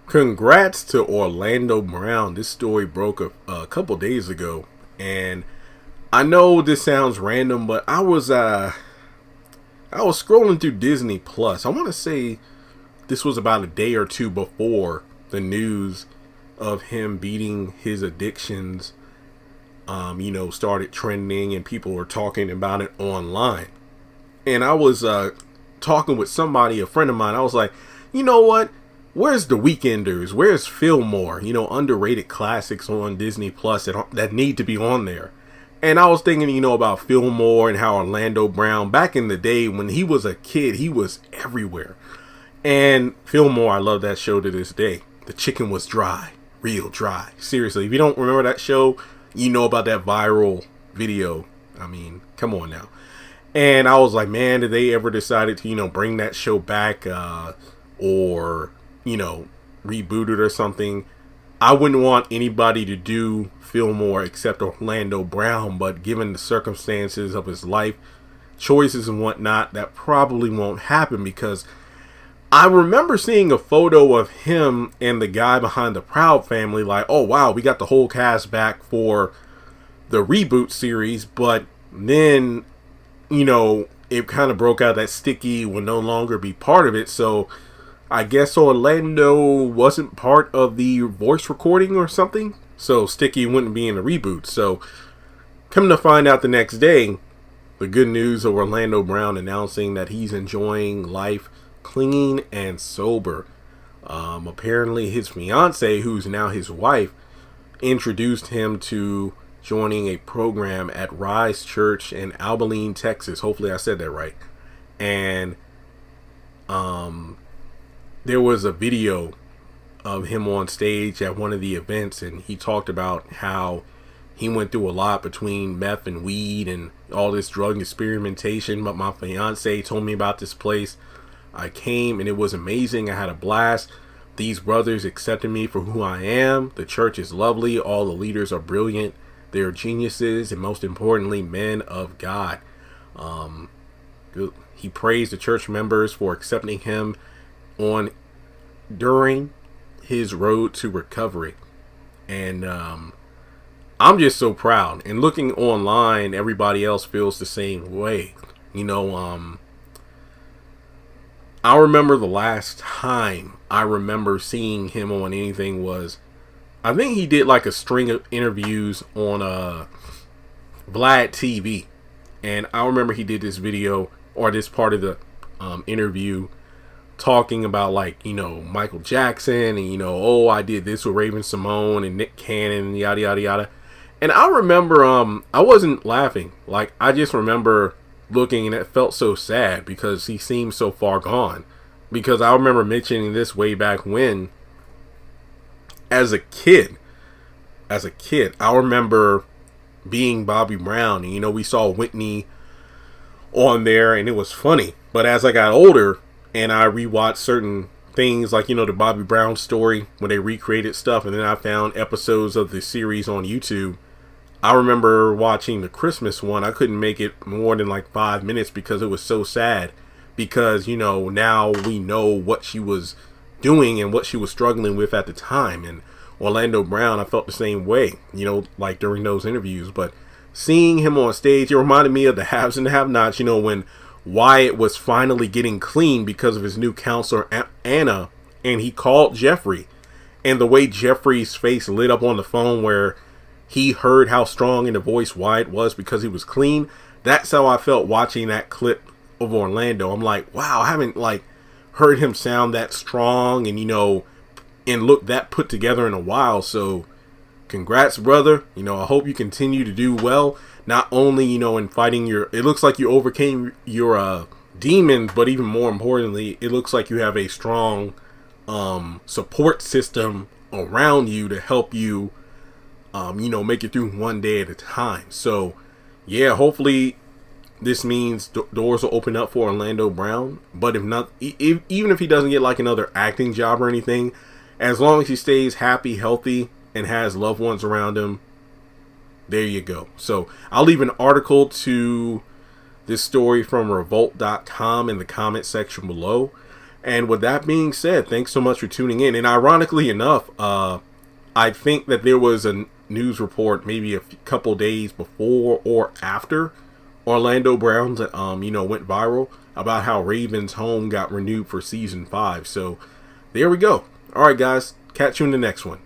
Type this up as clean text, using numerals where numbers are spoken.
Congrats to Orlando Brown. This story broke a couple days ago, and I know this sounds random, but I was scrolling through Disney Plus. I want to say this was about a day or two before the news of him beating his addictions, started trending, and people were talking about it online. And I was talking with somebody, a friend of mine. I was like, you know what? Where's The Weekenders? Where's Fillmore? Underrated classics on Disney Plus that need to be on there. And I was thinking, about Fillmore and how Orlando Brown, back in the day when he was a kid, he was everywhere. And Fillmore, I love that show to this day. The chicken was dry, real dry. Seriously, if you don't remember that show, you know about that viral video. I mean, come on now. And I was like, man, did they ever decided to, bring that show back or reboot it or something? I wouldn't want anybody to do Fillmore except Orlando Brown, but given the circumstances of his life choices and whatnot, that probably won't happen, because I remember seeing a photo of him and the guy behind the Proud Family, like, oh wow, we got the whole cast back for the reboot series, but then it kind of broke out that Sticky would no longer be part of it. So I guess Orlando wasn't part of the voice recording or something, so Sticky wouldn't be in the reboot. So come to find out the next day, the good news of Orlando Brown announcing that he's enjoying life clean and sober. Apparently his fiance, who's now his wife, introduced him to joining a program at Rise Church in Abilene, Texas. Hopefully I said that right. And there was a video of him on stage at one of the events, and he talked about how he went through a lot between meth and weed and all this drug experimentation. But my fiance told me about this place. I came and it was amazing. I had a blast. These brothers accepted me for who I am. The church is lovely. All the leaders are brilliant. They're geniuses, and most importantly, men of God. He praised the church members for accepting him during his road to recovery. And I'm just so proud. And looking online, everybody else feels the same way. I remember the last time I remember seeing him on anything was, I think he did like a string of interviews on Vlad TV. And I remember he did this video, or this part of the interview, talking about Michael Jackson and I did this with Raven Simone and Nick Cannon, yada yada yada. And I remember I wasn't laughing. Like, I just remember looking, and it felt so sad because he seemed so far gone. Because I remember mentioning this way back when, as a kid, I remember being Bobby Brown, and we saw Whitney on there, and it was funny. But as I got older and I rewatched certain things, like the Bobby Brown story when they recreated stuff, and then I found episodes of the series on YouTube. I remember watching the Christmas one. I couldn't make it more than like 5 minutes because it was so sad. Because now we know what she was doing and what she was struggling with at the time. And Orlando Brown, I felt the same way, like during those interviews. But seeing him on stage, it reminded me of the haves and the have-nots, when Wyatt was finally getting clean because of his new counselor, Anna, and he called Jeffrey. And the way Jeffrey's face lit up on the phone where he heard how strong in the voice Wyatt was because he was clean, that's how I felt watching that clip of Orlando. I'm like, wow, I haven't heard him sound that strong and and look that put together in a while. So congrats, brother. I hope you continue to do well, not only in fighting it looks like you overcame your demons, but even more importantly, it looks like you have a strong support system around you to help you make it through one day at a time. So yeah, hopefully this means doors will open up for Orlando Brown. But if not, even if he doesn't get another acting job or anything, as long as he stays happy, healthy, and has loved ones around him, there you go. So I'll leave an article to this story from revolt.com in the comment section below. And with that being said, thanks so much for tuning in. And ironically enough, I think that there was a news report maybe a couple days before or after Orlando Browns, went viral about how Ravens Home got renewed for season 5. So there we go. All right, guys, catch you in the next one.